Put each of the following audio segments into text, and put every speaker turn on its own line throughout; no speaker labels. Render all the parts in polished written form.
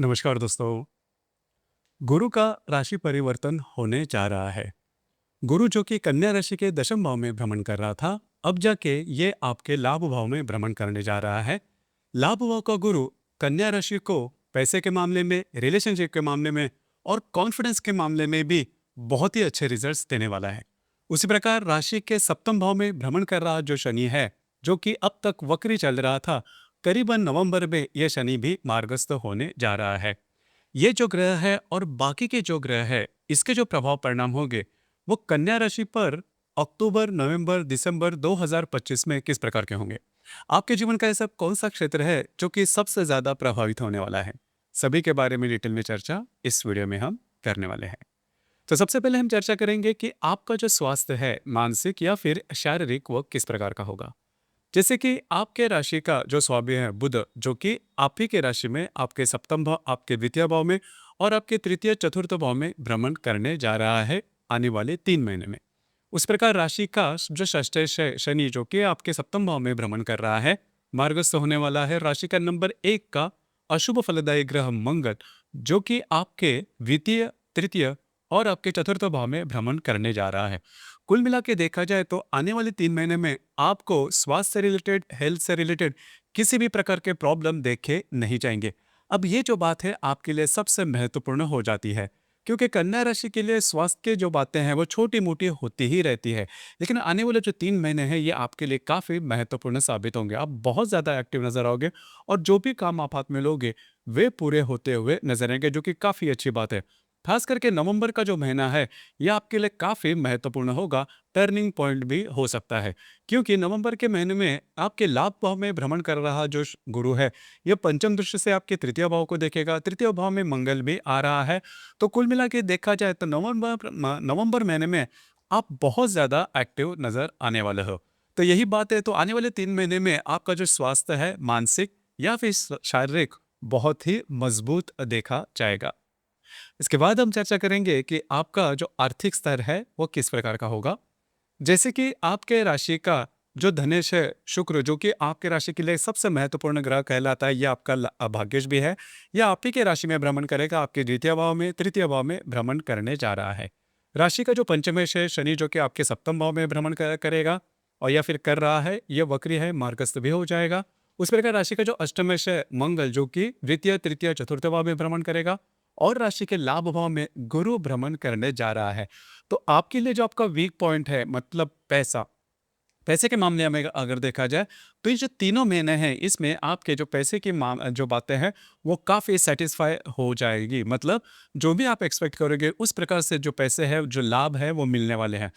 नमस्कार दोस्तों। गुरु का राशि परिवर्तन होने जा रहा है। गुरु जो कि कन्या राशि के दशम भाव में भ्रमण कर रहा था, अब जाके ये आपके लाभ भाव में भ्रमण करने जा रहा है। लाभ भाव का गुरु कन्या राशि को पैसे के मामले में, रिलेशनशिप के मामले में और कॉन्फिडेंस के मामले में भी बहुत ही अच्छे रिजल्ट्स देने वाला है। उसी प्रकार राशि के सप्तम भाव में भ्रमण कर रहा जो शनि है, जो कि अब तक वक्री चल रहा था, करीबन नवंबर में यह शनि भी मार्गस्थ होने जा रहा है। ये जो ग्रह है और बाकी के जो ग्रह है, इसके जो प्रभाव परिणाम होंगे वो कन्या राशि पर अक्टूबर, नवंबर, दिसंबर 2025 में किस प्रकार के होंगे। आपके जीवन का ऐसा कौन सा क्षेत्र है जो कि सबसे ज्यादा प्रभावित होने वाला है, सभी के बारे में डिटेल में चर्चा इस वीडियो में हम करने वाले हैं। तो सबसे पहले हम चर्चा करेंगे कि आपका जो स्वास्थ्य है, मानसिक या फिर शारीरिक, वो किस प्रकार का होगा। जैसे कि आपके राशि का जो स्वामी है बुध, जो कि आप ही के राशि में आपके सप्तम भाव, आपके द्वितीय भाव में और आपके तृतीय चतुर्थ भाव में भ्रमण करने जा रहा है आने वाले 3 महीने में। उस प्रकार राशि का जो षष्ठ शनि, जो कि आपके सप्तम भाव में भ्रमण कर रहा है, मार्गस्थ होने वाला है। राशि का नंबर 1 का अशुभ फलदायी ग्रह मंगल, जो कि आपके द्वितीय, तृतीय और आपके चतुर्थ भाव में भ्रमण करने जा रहा है। कुल मिला के देखा जाए तो आने वाले 3 महीने में आपको स्वास्थ्य से रिलेटेड, हेल्थ से रिलेटेड किसी भी प्रकार के प्रॉब्लम देखे नहीं जाएंगे। अब ये जो बात है आपके लिए सबसे महत्वपूर्ण हो जाती है, क्योंकि कन्या राशि के लिए स्वास्थ्य की जो बातें हैं वो छोटी मोटी होती ही रहती है, लेकिन आने वाले जो 3 महीने हैं ये आपके लिए काफ़ी महत्वपूर्ण साबित होंगे। आप बहुत ज़्यादा एक्टिव नजर आओगे और जो भी काम आप हाथ में लोगे वे पूरे होते हुए नजर आएंगे, जो कि काफ़ी अच्छी बात है। खास करके नवंबर का जो महीना है यह आपके लिए काफ़ी महत्वपूर्ण होगा, टर्निंग पॉइंट भी हो सकता है, क्योंकि नवंबर के महीने में आपके लाभ भाव में भ्रमण कर रहा जो गुरु है, यह पंचम दृष्टि से आपके तृतीय भाव को देखेगा। तृतीय भाव में मंगल भी आ रहा है। तो कुल मिला के देखा जाए तो नवंबर महीने में आप बहुत ज़्यादा एक्टिव नजर आने वाले हो। तो यही बात है, तो आने वाले 3 महीने में आपका जो स्वास्थ्य है, मानसिक या फिर शारीरिक, बहुत ही मजबूत देखा जाएगा। इसके बाद हम चर्चा करेंगे कि आपका जो आर्थिक स्तर है वो किस प्रकार का होगा। जैसे कि आपके राशि का जो धनेश है शुक्र, जो कि आपके राशि के लिए सबसे महत्वपूर्ण ग्रह कहलाता है, यह आपका भाग्यश भी है। यह आप ही के राशि में भ्रमण करेगा, आपके द्वितीय भाव में, तृतीय भाव में भ्रमण करने जा रहा है। राशि का जो पंचमेश है शनि, जो कि आपके सप्तम भाव में भ्रमण करेगा और या फिर कर रहा है, यह वक्री है, मार्गस्थ भी हो जाएगा। उस प्रकार राशि का जो अष्टमेश है मंगल, जो कि द्वितीय, तृतीय, चतुर्थ भाव में भ्रमण करेगा और राशि के लाभ भाव में गुरु भ्रमण करने जा रहा है। तो आपके लिए जो आपका वीक पॉइंट है, मतलब पैसा, पैसे के मामले में अगर देखा जाए तो ये जो 3 महीने हैं इसमें आपके जो पैसे की जो बातें हैं वो काफ़ी सेटिस्फाई हो जाएगी। मतलब जो भी आप एक्सपेक्ट करोगे उस प्रकार से जो पैसे हैं, जो लाभ है वो मिलने वाले हैं।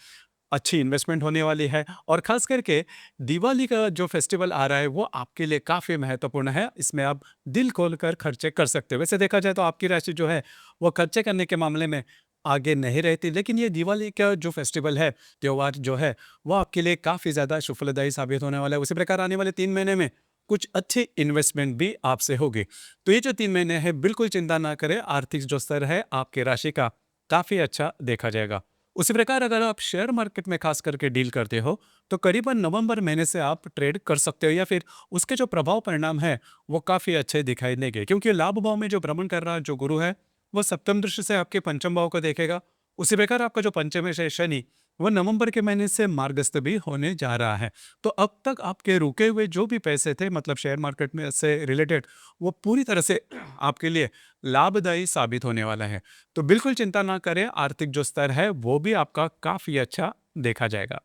अच्छी इन्वेस्टमेंट होने वाली है और खास करके दिवाली का जो फेस्टिवल आ रहा है वो आपके लिए काफ़ी महत्वपूर्ण है। इसमें आप दिल खोलकर खर्चे कर सकते हो। वैसे देखा जाए तो आपकी राशि जो है वो खर्चे करने के मामले में आगे नहीं रहती, लेकिन ये दिवाली का जो फेस्टिवल है, त्योहार जो है, वो आपके लिए काफ़ी ज़्यादा सुफलदायी साबित होने वाला है। उसी प्रकार आने वाले 3 महीने में कुछ अच्छी इन्वेस्टमेंट भी आपसे होगी। तो ये जो 3 महीने हैं बिल्कुल चिंता ना करें, आर्थिक जो स्तर है आपके राशि का काफ़ी अच्छा देखा जाएगा। उसी प्रकार अगर आप शेयर मार्केट में खास करके डील करते हो तो करीबन नवंबर महीने से आप ट्रेड कर सकते हो, या फिर उसके जो प्रभाव परिणाम है वो काफ़ी अच्छे दिखाई देंगे, क्योंकि लाभ भाव में जो भ्रमण कर रहा जो गुरु है वो सप्तम दृष्टि से आपके पंचम भाव को देखेगा। उसी प्रकार आपका जो पंचमेश है शनि, वो नवंबर के महीने से मार्गस्थ भी होने जा रहा है। तो अब तक आपके रुके हुए जो भी पैसे थे, मतलब शेयर मार्केट में से रिलेटेड, वो पूरी तरह से आपके लिए लाभदायी साबित होने वाला है। तो बिल्कुल चिंता ना करें, आर्थिक जो स्तर है वो भी आपका काफ़ी अच्छा देखा जाएगा।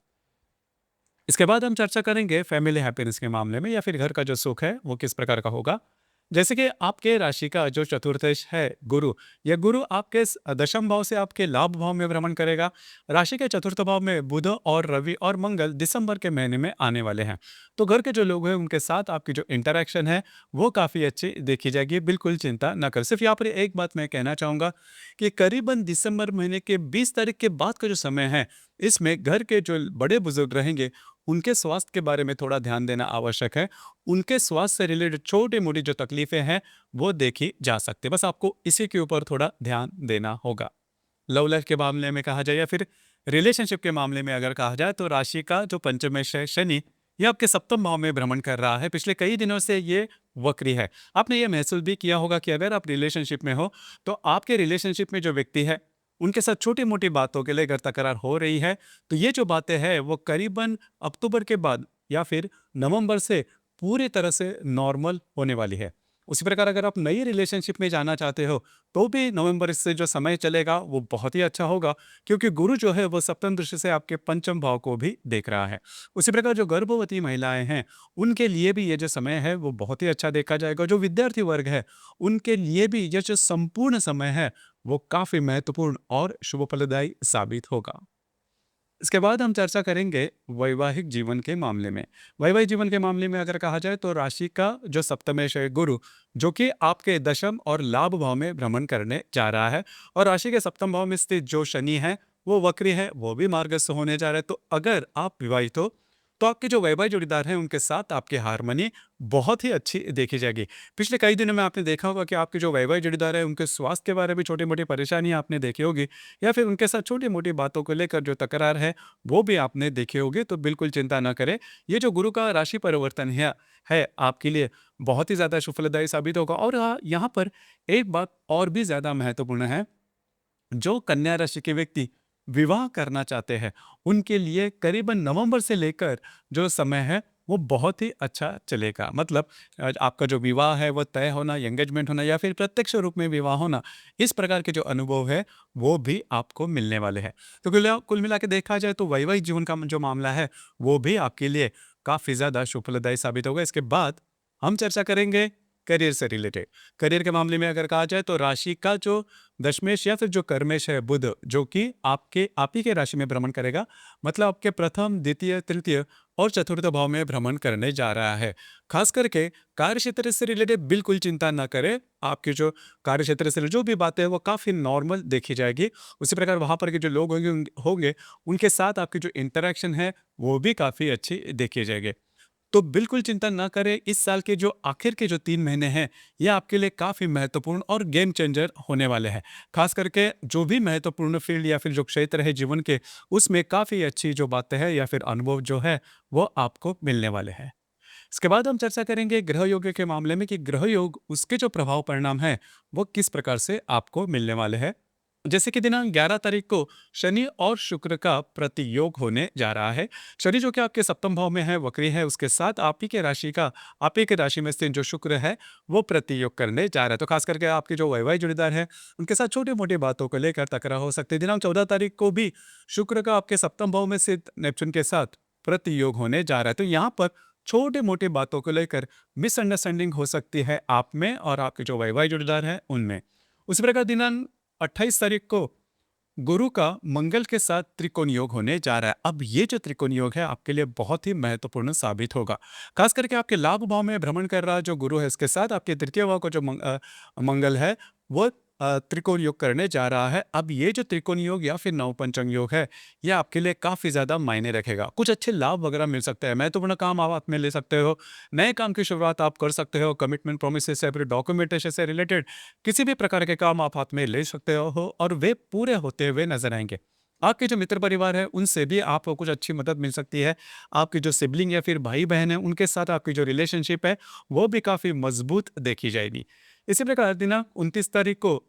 इसके बाद हम चर्चा करेंगे फैमिली हैप्पीनेस के मामले में, या फिर घर का जो सुख है वो किस प्रकार का होगा। जैसे कि आपके राशि का जो चतुर्थेश है गुरु, यह गुरु आपके दशम भाव से आपके लाभ भाव में भ्रमण करेगा। राशि के चतुर्थ भाव में बुध और रवि और मंगल दिसंबर के महीने में आने वाले हैं। तो घर के जो लोग हैं उनके साथ आपकी जो इंटरेक्शन है वो काफ़ी अच्छी देखी जाएगी। बिल्कुल चिंता न कर। सिर्फ यहाँ पर एक बात मैं कहना चाहूँगा कि करीबन दिसंबर महीने के 20 तारीख के बाद का जो समय है, इसमें घर के जो बड़े बुजुर्ग रहेंगे उनके स्वास्थ्य के बारे में थोड़ा ध्यान देना आवश्यक है। उनके स्वास्थ्य से रिलेटेड छोटी मोटी जो तकलीफें हैं वो देखी जा सकती है। बस आपको इसी के ऊपर थोड़ा ध्यान देना होगा। लव लाइफ के मामले में कहा जाए या फिर रिलेशनशिप के मामले में अगर कहा जाए तो राशि का जो पंचमेश है शनि, ये आपके सप्तम भाव में भ्रमण कर रहा है। पिछले कई दिनों से ये वक्री है। आपने ये महसूस भी किया होगा कि अगर आप रिलेशनशिप में हो, तो आपके रिलेशनशिप में जो व्यक्ति है, उनके साथ छोटी-मोटी बातों के लिए अगर तकरार हो रही है, तो ये जो बातें हैं, वो करीबन अक्टूबर के बाद या फिर नवंबर से पूरी तरह से नॉर्मल होने वाली है। उसी प्रकार अगर आप नई रिलेशनशिप में जाना चाहते हो, तो भी नवंबर से जो समय चलेगा, वो बहुत ही अच्छा होगा, क्योंकि गुरु जो है वो सप्तम दृष्टि से आपके पंचम भाव को भी देख रहा है। उसी प्रकार जो गर्भवती महिलाएं हैं, उनके लिए भी ये जो समय है वो बहुत ही अच्छा देखा जाएगा। जो विद्यार्थी वर्ग है, उनके लिए भी ये जो संपूर्ण समय है, वो काफी महत्वपूर्ण और शुभ फलदायी साबित होगा। इसके बाद हम चर्चा करेंगे वैवाहिक जीवन के मामले में। वैवाहिक जीवन के मामले में अगर कहा जाए, तो राशि का जो सप्तमेश है गुरु, जो कि आपके दशम और लाभ भाव में भ्रमण करने जा रहा है, और राशि के सप्तम भाव में स्थित जो शनि है, वो वक्री है, वो भी मार्गस्थ होने जा रहा है। तो अगर आप विवाहित हो, तो आपके जो वैवाहिक जोड़ीदार हैं, उनके साथ आपकी हारमोनी बहुत ही अच्छी देखी जाएगी। पिछले कई दिनों में आपने देखा होगा कि आपके जो वैवाहिक जोड़ीदार है, उनके स्वास्थ्य के बारे में छोटी मोटी परेशानी आपने देखी होगी, या फिर उनके साथ छोटी मोटी बातों को लेकर जो तकरार है, वो भी आपने देखी होगी। तो बिल्कुल चिंता ना करें, ये जो गुरु का राशि परिवर्तन है आपके लिए बहुत ही ज़्यादा सुफलदायी साबित होगा। और हाँ, यहाँ पर एक बात और भी ज़्यादा महत्वपूर्ण है। जो कन्या राशि के व्यक्ति विवाह करना चाहते हैं, उनके लिए करीबन नवंबर से लेकर जो समय है, वो बहुत ही अच्छा चलेगा। मतलब आपका जो विवाह है वो तय होना, एंगेजमेंट होना, या फिर प्रत्यक्ष रूप में विवाह होना, इस प्रकार के जो अनुभव है, वो भी आपको मिलने वाले हैं। तो कुल मिला के देखा जाए, तो वैवाहिक जीवन का जो मामला है, वो भी आपके लिए काफ़ी ज़्यादा शुभफलदायी साबित होगा। इसके बाद हम चर्चा करेंगे करियर से रिलेटेड। करियर के मामले में अगर कहा जाए, तो राशि का जो दशमेश या फिर जो कर्मेश है बुध, जो कि आप ही के राशि में भ्रमण करेगा, मतलब आपके प्रथम, द्वितीय, तृतीय और चतुर्थ भाव में भ्रमण करने जा रहा है। खास करके कार्य क्षेत्र से रिलेटेड बिल्कुल चिंता ना करें। आपके जो कार्य क्षेत्र से जो भी बातें हैं, वो काफ़ी नॉर्मल देखी जाएगी। उसी प्रकार वहाँ पर के जो लोग होंगे, उनके साथ आपकी जो इंटरेक्शन है, वो भी काफ़ी अच्छी देखी जाएगी। तो बिल्कुल चिंता ना करें, इस साल के जो आखिर के जो 3 महीने हैं, ये आपके लिए काफ़ी महत्वपूर्ण और गेम चेंजर होने वाले हैं। खास करके जो भी महत्वपूर्ण फील्ड या फिर जो क्षेत्र है जीवन के, उसमें काफ़ी अच्छी जो बातें हैं या फिर अनुभव जो है, वो आपको मिलने वाले हैं। इसके बाद हम चर्चा करेंगे ग्रह योग के मामले में, कि ग्रह योग उसके जो प्रभाव परिणाम है, वो किस प्रकार से आपको मिलने वाले हैं। जैसे कि दिनांक 11 तारीख को शनि और शुक्र का प्रतियोग होने जा रहा है। शनि जो कि आपके सप्तम भाव में है, वक्री है, उसके साथ आप ही के राशि में स्थित जो शुक्र है, वो प्रतियोग करने जा रहा है। तो खास करके आपके जो वैवाहिक जोड़ीदार है, उनके साथ छोटी मोटी बातों को लेकर तकरार हो सकती है। दिनांक 14 तारीख को भी शुक्र का आपके सप्तम भाव में स्थित नेपच्यून के साथ प्रतियोग होने जा रहा है। तो यहाँ पर छोटे मोटे बातों को लेकर मिसअंडरस्टैंडिंग हो सकती है आप में और आपके जो वैवाहिक जोड़ीदार है उनमें। उसी प्रकार दिनांक 28 तारीख को गुरु का मंगल के साथ त्रिकोण योग होने जा रहा है। अब ये जो त्रिकोण योग है, आपके लिए बहुत ही महत्वपूर्ण साबित होगा। खास करके आपके लाभ भाव में भ्रमण कर रहा जो गुरु है, इसके साथ आपके तृतीय भाव का जो मंगल है, वो त्रिकोण योग करने जा रहा है। अब ये जो त्रिकोण योग या फिर नवपंचम योग है, ये आपके लिए काफ़ी ज़्यादा मायने रखेगा। कुछ अच्छे लाभ वगैरह मिल सकते हैं, महत्वपूर्ण काम आप हाथ में ले सकते हो, नए काम की शुरुआत आप कर सकते हो, कमिटमेंट प्रोमिस से फिर डॉक्यूमेंटेशन से रिलेटेड किसी भी प्रकार के काम आप हाथ में ले सकते हो, और वे पूरे होते हुए नजर आएंगे। आपके जो मित्र परिवार है, उनसे भी आपको कुछ अच्छी मदद मिल सकती है। आपके जो सिबलिंग या फिर भाई बहन है, उनके साथ आपकी जो रिलेशनशिप है, वो भी काफ़ी मजबूत देखी जाएगी। इसी प्रकार दिनांक 29 तारीख को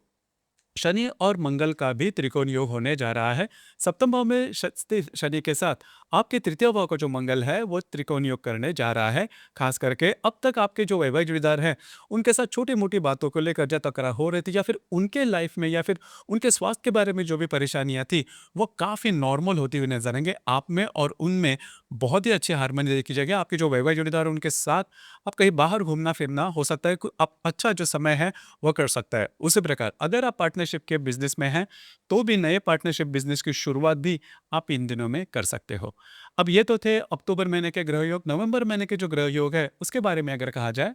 शनि और मंगल का भी त्रिकोण योग होने जा रहा है। सप्तम भाव में स्थित शनि के साथ आपके तृतीय भाव का जो मंगल है, वो त्रिकोण योग करने जा रहा है। खास करके अब तक आपके जो वैवाहिक जोड़ीदार हैं, उनके साथ छोटी मोटी बातों को लेकर जो तकरार हो रही थी, या फिर उनके लाइफ में या फिर उनके स्वास्थ्य के बारे में जो भी परेशानियां थी, वो काफ़ी नॉर्मल होती हुई नजर आएंगे। आप में और उनमें बहुत ही अच्छी हारमोनी देखी जाएगी। आपके जो वैवाहिक जोड़ीदार हैं, उनके साथ आप कहीं बाहर घूमना फिरना हो सकता है, आप अच्छा जो समय है वो कर सकता है। उसी प्रकार अगर आप पार्टनरशिप के बिजनेस में हैं, तो भी नए पार्टनरशिप बिजनेस की शुरुआत भी आप इन दिनों में कर सकते हो। अब ये तो थे अक्टूबर महीने के ग्रह योग। नवंबर महीने के जो ग्रह योग है, उसके बारे में अगर कहा जाए,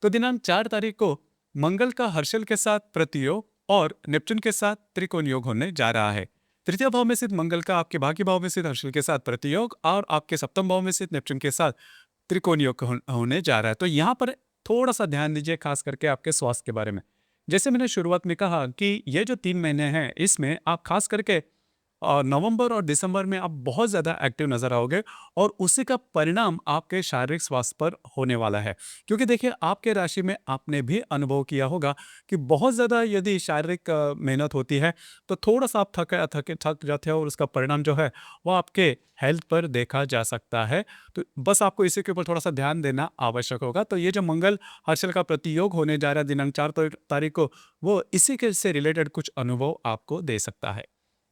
तो दिनांक 4 तारीख को मंगल का हर्षल के साथ प्रतियोग और नेपच्यून के साथ त्रिकोण योग होने जा रहा है। तृतीय भाव में स्थित मंगल का आपके भाग्य भाव में स्थित हर्षल के साथ प्रतियोग, और आपके सप्तम भाव में स्थित नेपच्यून के साथ त्रिकोण योग होने जा रहा है। तो यहाँ पर थोड़ा सा ध्यान दीजिए, खास करके आपके स्वास्थ्य के बारे में। जैसे मैंने शुरुआत में कहा कि ये जो 3 महीने हैं, इसमें आप खास करके नवंबर और दिसंबर में आप बहुत ज़्यादा एक्टिव नज़र आओगे और उसी का परिणाम आपके शारीरिक स्वास्थ्य पर होने वाला है। क्योंकि देखिए आपके राशि में आपने भी अनुभव किया होगा कि बहुत ज़्यादा यदि शारीरिक मेहनत होती है तो थोड़ा-सा आप थक जाते हो और उसका परिणाम जो है वो आपके हेल्थ पर देखा जा सकता है। तो बस आपको इसी के ऊपर थोड़ा-सा ध्यान देना आवश्यक होगा। तो ये जो मंगल हर्षल का प्रतियोग होने जा रहा है दिनांक 4 तारीख को, वो इसी के से रिलेटेड कुछ अनुभव आपको दे सकता है।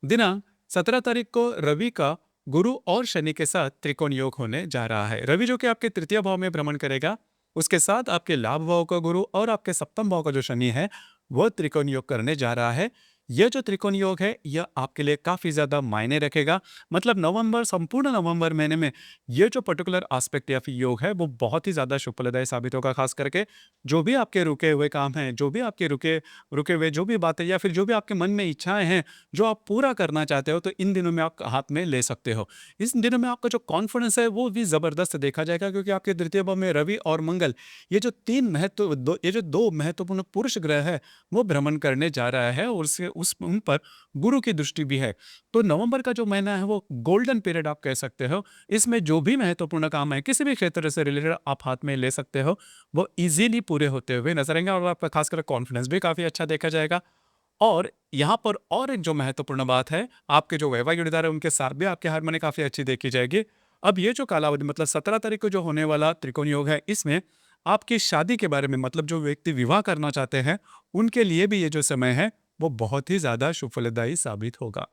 दिनांक 17 तारीख को रवि का गुरु और शनि के साथ त्रिकोण योग होने जा रहा है। रवि जो कि आपके तृतीय भाव में भ्रमण करेगा, उसके साथ आपके लाभ भाव का गुरु और आपके सप्तम भाव का जो शनि है, वह त्रिकोण योग करने जा रहा है। यह जो त्रिकोण योग है, यह आपके लिए काफी ज्यादा मायने रखेगा। मतलब नवंबर, संपूर्ण नवंबर महीने में यह जो पर्टिकुलर एस्पेक्ट या फिर योग है, वो बहुत ही ज्यादा शुभ फलदायी साबित होगा। खास करके जो भी आपके रुके हुए काम हैं, जो भी आपके रुके रुके हुए जो भी बातें या फिर जो भी आपके मन में इच्छाएं हैं जो आप पूरा करना चाहते हो, तो इन दिनों में आप हाथ में ले सकते हो। इस दिनों में आपका जो कॉन्फिडेंस है वो भी ज़बरदस्त देखा जाएगा, क्योंकि आपके द्वितीय भाव में रवि और मंगल, ये जो दो महत्वपूर्ण पुरुष ग्रह है, वो भ्रमण करने जा रहा है और उससे उस उन पर गुरु की दृष्टि भी है। तो नवंबर का जो महीना है वो गोल्डन पीरियड आप कह सकते हो। इसमें जो भी महत्वपूर्ण काम है किसी भी क्षेत्र से रिलेटेड आप हाथ में ले सकते हो, वो इजीली पूरे होते हुए नजर आएंगे और आपका खासकर कॉन्फिडेंस भी काफी अच्छा देखा जाएगा। और यहाँ पर और एक जो महत्वपूर्ण बात है, आपके जो वैवाहिक जोड़ीदार है उनके साथ भी आपकी हारमोनी काफ़ी अच्छी देखी जाएगी। अब ये जो कालावधि मतलब 17 तारीख को जो होने वाला त्रिकोण योग है, इसमें आपकी शादी के बारे में, मतलब जो व्यक्ति विवाह करना चाहते हैं, उनके लिए भी ये जो समय है, वो बहुत ही ज़्यादा शुभ फलदायी साबित होगा।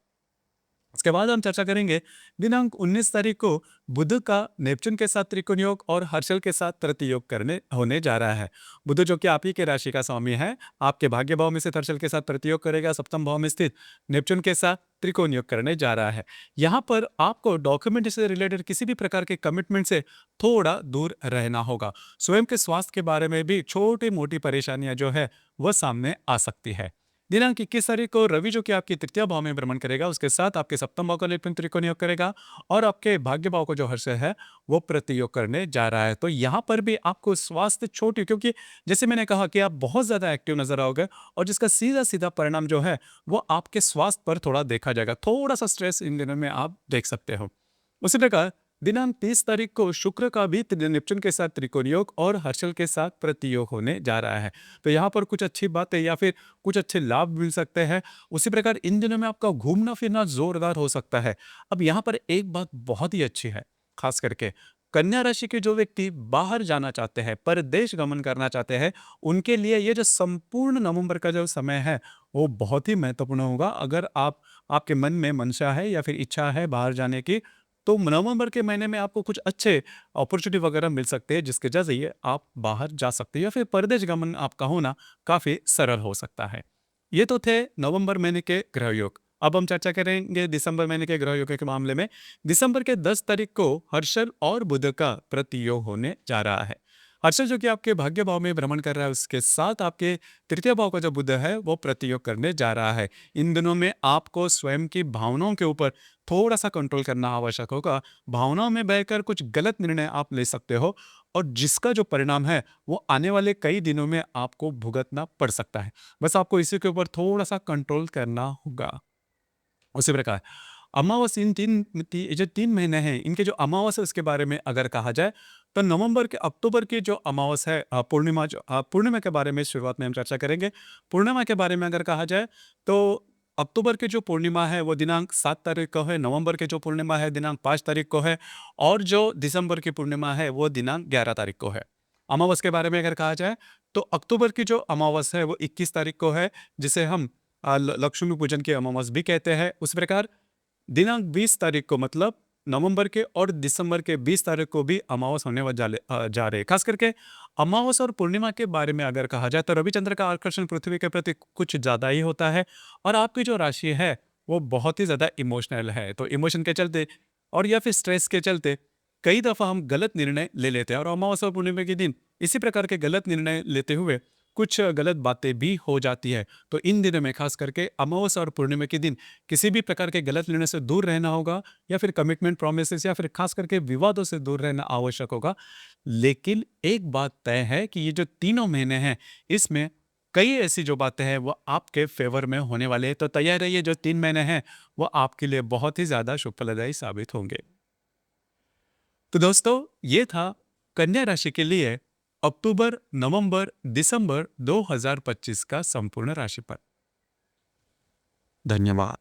उसके बाद हम चर्चा करेंगे दिनांक 19 तारीख को बुध का नेपच्यून के साथ त्रिकोण योग और हर्षल के साथ प्रतियोग करने होने जा रहा है। बुध जो कि आप ही के राशि का स्वामी है, आपके भाग्य भाव में स्थित हर्षल के साथ प्रतियोग करेगा, सप्तम भाव में स्थित नेपच्यून के साथ त्रिकोण योग करने जा रहा है। यहाँ पर आपको डॉक्यूमेंट से रिलेटेड किसी भी प्रकार के कमिटमेंट से थोड़ा दूर रहना होगा। स्वयं के स्वास्थ्य के बारे में भी छोटी मोटी परेशानियां जो है वह सामने आ सकती है। दिनांक 21 तारीख को रवि जो कि आपकी तृतीय भाव में भ्रमण करेगा, उसके साथ आपके सप्तम भाव का लेकिन त्रिकोण योग करेगा और आपके भाग्य भाव को जो हर्ष है वो प्रतियोग करने जा रहा है। तो यहाँ पर भी आपको स्वास्थ्य छोटी, क्योंकि जैसे मैंने कहा कि आप बहुत ज्यादा एक्टिव नजर आओगे और जिसका सीधा सीधा परिणाम जो है वो आपके स्वास्थ्य पर थोड़ा देखा जाएगा। थोड़ा सा स्ट्रेस इन दिनों में आप देख सकते हो। उसी प्रकार दिनांक 30 तारीख को शुक्र का भी नेपच्यून के साथ त्रिकोण योग और हर्षल के साथ प्रतियोग होने जा रहा है। तो यहाँ पर कुछ अच्छी बातें या फिर कुछ अच्छे लाभ मिल सकते हैं। उसी प्रकार इन दिनों में आपका घूमना फिरना जोरदार हो सकता है। अब यहाँ पर एक बात बहुत ही अच्छी है, खास करके कन्या राशि के जो व्यक्ति बाहर जाना चाहते हैं, परदेश गमन करना चाहते हैं, उनके लिए ये जो संपूर्ण नवंबर का जो समय है वो बहुत ही महत्वपूर्ण होगा। अगर आपके मन में मंशा है या फिर इच्छा है बाहर जाने की, तो नवंबर के महीने में आपको कुछ अच्छे अपॉर्चुनिटी वगैरह मिल सकते हैं, जिसके जरिए आप बाहर जा सकते हैं या फिर परदेश गमन आपका होना काफी सरल हो सकता है। ये तो थे नवंबर महीने के ग्रह योग। अब हम चर्चा करेंगे दिसंबर महीने के ग्रह योग के मामले में। दिसंबर के 10 तारीख को हर्षल और बुध का प्रतियोग होने जा रहा है। हर्षल जो कि आपके भाग्य भाव में भ्रमण कर रहा है, उसके साथ आपके तृतीय भाव का जो बुध है वो प्रतियोग करने जा रहा है। इन दिनों में आपको स्वयं की भावनाओं के ऊपर थोड़ा सा कंट्रोल करना आवश्यक होगा। भावनाओं में बहकर कुछ गलत निर्णय आप ले सकते हो और जिसका जो परिणाम है वो आने वाले कई दिनों में आपको भुगतना पड़ सकता है। बस आपको इसी के ऊपर थोड़ा सा कंट्रोल करना होगा। उसी प्रकार अमावस्या, ये जो 3 महीने हैं, इनके जो अमावस्या उसके बारे में अगर कहा जाए, तो नवंबर के अक्टूबर की जो अमावस्या है, पूर्णिमा के बारे में शुरुआत में हम चर्चा करेंगे। पूर्णिमा के बारे में अगर कहा जाए तो अक्टूबर की जो पूर्णिमा है वो दिनांक 7 तारीख को है, नवंबर की जो पूर्णिमा है दिनांक 5 तारीख को है और जो दिसंबर की पूर्णिमा है वो दिनांक 11 तारीख को है। अमावस्या के बारे में अगर कहा जाए तो अक्टूबर की जो अमावस्या है वो 21 तारीख को है, जिसे हम लक्ष्मी पूजन की अमावस्या भी कहते हैं। उस प्रकार दिनांक 20 तारीख को, मतलब नवंबर के और दिसंबर के 20 तारीख को भी अमावस होने जा रहे हैं। खास करके अमावस और पूर्णिमा के बारे में अगर कहा जाए तो रविचंद्र का आकर्षण पृथ्वी के प्रति कुछ ज्यादा ही होता है और आपकी जो राशि है वो बहुत ही ज्यादा इमोशनल है। तो इमोशन के चलते और या फिर स्ट्रेस के चलते कई दफा हम गलत निर्णय ले लेते हैं और अमावस और पूर्णिमा के दिन इसी प्रकार के गलत निर्णय लेते हुए कुछ गलत बातें भी हो जाती है। तो इन दिनों में खास करके अमावस्या और पूर्णिमा के दिन किसी भी प्रकार के गलत निर्णय से दूर रहना होगा या फिर कमिटमेंट प्रोमिसेस या फिर खास करके विवादों से दूर रहना आवश्यक होगा। लेकिन एक बात तय है कि ये जो तीनों महीने हैं, इसमें कई ऐसी जो बातें हैं वो आपके फेवर में होने वाले हैं, तो तैयार रहिए, जो 3 महीने हैं वो आपके लिए बहुत ही ज़्यादा शुभ फलदायी साबित होंगे। तो दोस्तों, ये था कन्या राशि के लिए अक्टूबर, नवंबर, दिसंबर 2025 का संपूर्ण राशिफल। धन्यवाद।